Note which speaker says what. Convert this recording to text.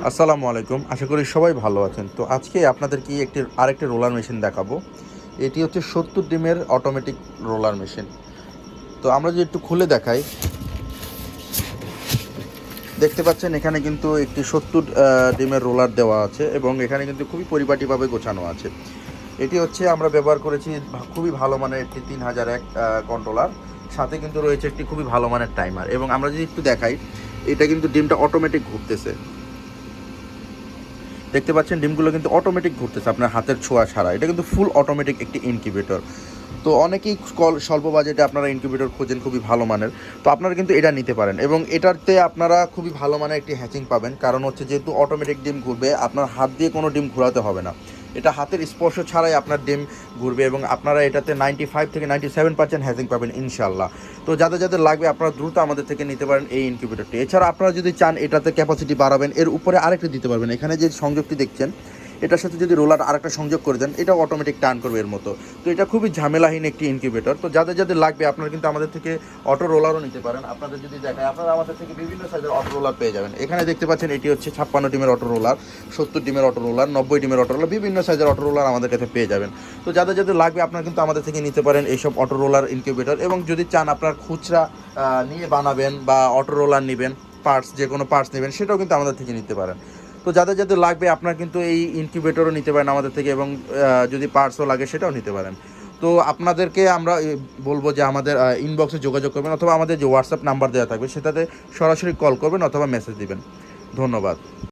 Speaker 1: আসসালামু আলাইকুম, আশা করি সবাই ভালো আছেন। তো আজকে আপনাদেরকে আরেকটি রোলার মেশিন দেখাবো। এটি হচ্ছে 70 ডিমের অটোমেটিক রোলার মেশিন। তো আমরা যদি একটু খুলে দেখাই, দেখতে পাচ্ছেন এখানে কিন্তু একটি 70 ডিমের রোলার দেওয়া আছে এবং এখানে কিন্তু খুবই পরিপাটিভাবে গোছানো আছে। এটি হচ্ছে আমরা ব্যবহার করেছি খুবই ভালো মানের একটি 3001 কন্ট্রোলার, সাথে কিন্তু রয়েছে একটি খুবই ভালো মানের টাইমার। এবং আমরা যদি একটু দেখাই, এটা কিন্তু ডিমটা অটোমেটিক ঘুরতেছে। দেখতে পাচ্ছেন ডিমগুলো কিন্তু অটোমেটিক ঘুরতেছে আপনার হাতের ছোঁয়া ছাড়া। এটা কিন্তু ফুল অটোমেটিক একটি ইনকিউবেটর। তো অনেকেই স্বল্প বাজেটে আপনারা ইনকিউবেটর খোঁজেন খুবই ভালো মানের, তো আপনারা কিন্তু এটা নিতে পারেন। এবং এটাতে আপনারা খুবই ভালো মানের একটি হ্যাচিং পাবেন, কারণ হচ্ছে যেহেতু অটোমেটিক ডিম ঘুরবে, আপনার হাত দিয়ে কোনো ডিম ঘোরাতে হবে না। এটা হাতের স্পর্শ ছাড়াই আপনার ডিম ঘুরবে এবং আপনারা এটাতে 95 থেকে 97% হ্যাচিং পাবেন ইনশাল্লাহ। তো যাদের যাদের লাগবে আপনারা দ্রুত আমাদের থেকে নিতে পারেন এই ইনকিউবেটরটি। এছাড়া আপনারা যদি চান এটাতে ক্যাপাসিটি বাড়াবেন, এর উপরে আরেকটি দিতে পারবেন। এখানে যে সংযোগটি দেখছেন, এটার সাথে যদি রোলার আরেকটা সংযোগ করে দেন, এটা অটোমেটিক টার্ন করবে এর মতো। তো এটা খুবই ঝামেলাহীন একটি ইনকিউবেটর। তো যাদের যাদের লাগবে আপনারা কিন্তু আমাদের থেকে অটো রোলারও নিতে পারেন। আপনাদের যদি দেখায়, আপনারা আমাদের থেকে বিভিন্ন সাইজের অটো রোলার পেয়ে যাবেন। এখানে দেখতে পাচ্ছেন এটি হচ্ছে 56 ডিমের অটো রোলার, 70 ডিমের অটো রোলার, 90 ডিমের অটো রোলার, বিভিন্ন সাইজের অটো রোলার আমাদের কাছে পেয়ে যাবেন। তো যাদের যাদের লাগবে আপনারা কিন্তু আমাদের থেকে নিতে পারেন এইসব অটো রোলার ইনকিউবেটর। এবং যদি চান আপনার খুচরা নিয়ে বানাবেন বা অটো রোলার নেবেন, পার্টস যে কোনো পার্টস নেবেন, সেটাও কিন্তু আমাদের থেকে নিতে পারেন। তো যাদের যাদের লাগবে আপনারা কিন্তু এই ইনকিউবেটরও নিতে পারেন আমাদের থেকে, এবং যদি পার্টসও লাগে সেটাও নিতে পারেন। তো আপনাদেরকে আমরা বলবো যে আমাদের ইনবক্সে যোগাযোগ করবেন, অথবা আমাদের যে হোয়াটসঅ্যাপ নাম্বার দেওয়া থাকবে সেটাতে সরাসরি কল করবেন অথবা মেসেজ দিবেন। ধন্যবাদ।